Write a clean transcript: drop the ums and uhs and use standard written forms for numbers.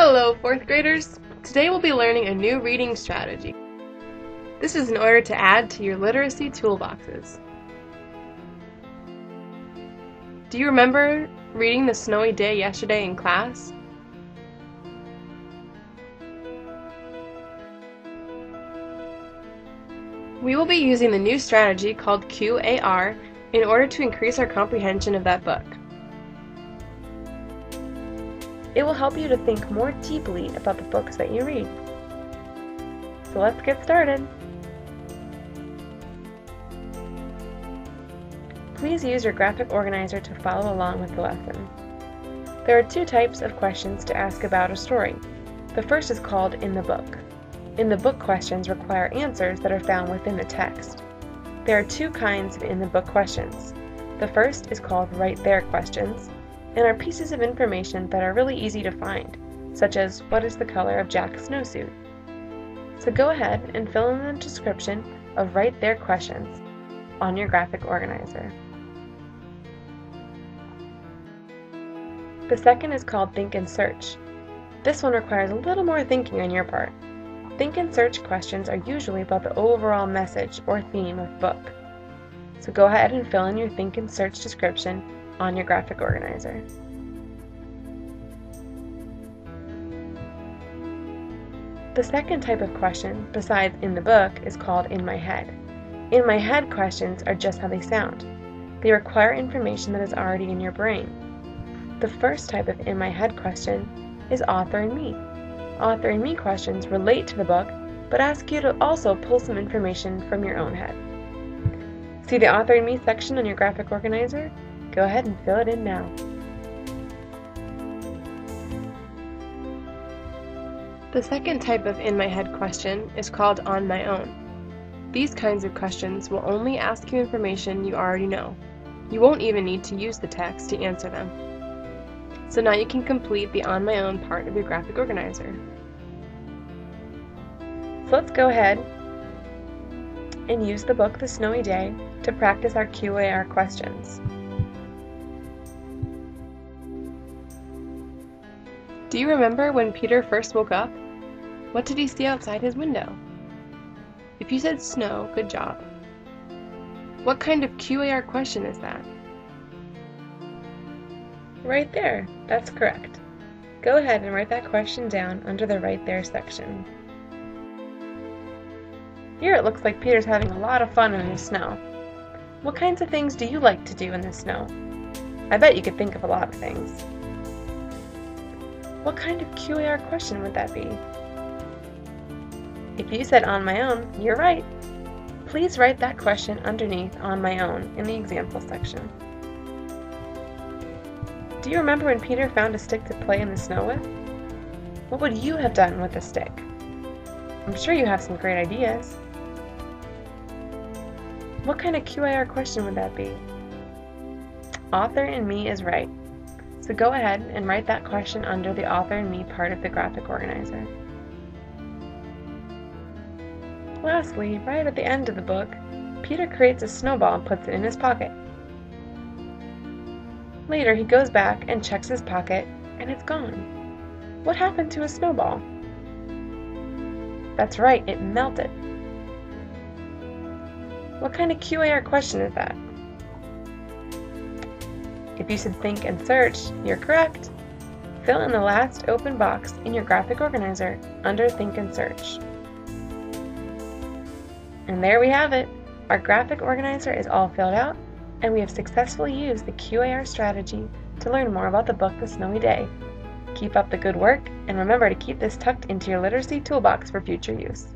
Hello, 4th graders! Today we'll be learning a new reading strategy. This is in order to add to your literacy toolboxes. Do you remember reading The Snowy Day yesterday in class? We will be using the new strategy called QAR in order to increase our comprehension of that book. It will help you to think more deeply about the books that you read. So let's get started. Please use your graphic organizer to follow along with the lesson. There are two types of questions to ask about a story. The first is called In the Book. In the Book questions require answers that are found within the text. There are two kinds of In the Book questions. The first is called Right There questions, and are pieces of information that are really easy to find, such as what is the color of Jack's snowsuit. So go ahead and fill in the description of Right There questions on your graphic organizer. The second is called Think and Search. This one requires a little more thinking on your part. Think and Search questions are usually about the overall message or theme of the book. So go ahead and fill in your Think and Search description on your graphic organizer. The second type of question, besides In the Book, is called In My Head. In My Head questions are just how they sound. They require information that is already in your brain. The first type of In My Head question is Author and Me. Author and Me questions relate to the book, but ask you to also pull some information from your own head. See the Author and Me section on your graphic organizer? Go ahead and fill it in now. The second type of In My Head question is called On My Own. These kinds of questions will only ask you information you already know. You won't even need to use the text to answer them. So now you can complete the On My Own part of your graphic organizer. So let's go ahead and use the book The Snowy Day to practice our QAR questions. Do you remember when Peter first woke up? What did he see outside his window? If you said snow, good job. What kind of QAR question is that? Right there, that's correct. Go ahead and write that question down under the Right There section. Here it looks like Peter's having a lot of fun in the snow. What kinds of things do you like to do in the snow? I bet you could think of a lot of things. What kind of QAR question would that be? If you said On My Own, you're right. Please write that question underneath On My Own in the example section. Do you remember when Peter found a stick to play in the snow with? What would you have done with a stick? I'm sure you have some great ideas. What kind of QAR question would that be? Author and Me is right. So go ahead and write that question under the Author and Me part of the graphic organizer. Lastly, right at the end of the book, Peter creates a snowball and puts it in his pocket. Later, he goes back and checks his pocket, and it's gone. What happened to his snowball? That's right, it melted. What kind of QAR question is that? If you said Think and Search, you're correct. Fill in the last open box in your graphic organizer under Think and Search. And there we have it. Our graphic organizer is all filled out, and we have successfully used the QAR strategy to learn more about the book The Snowy Day. Keep up the good work, and remember to keep this tucked into your literacy toolbox for future use.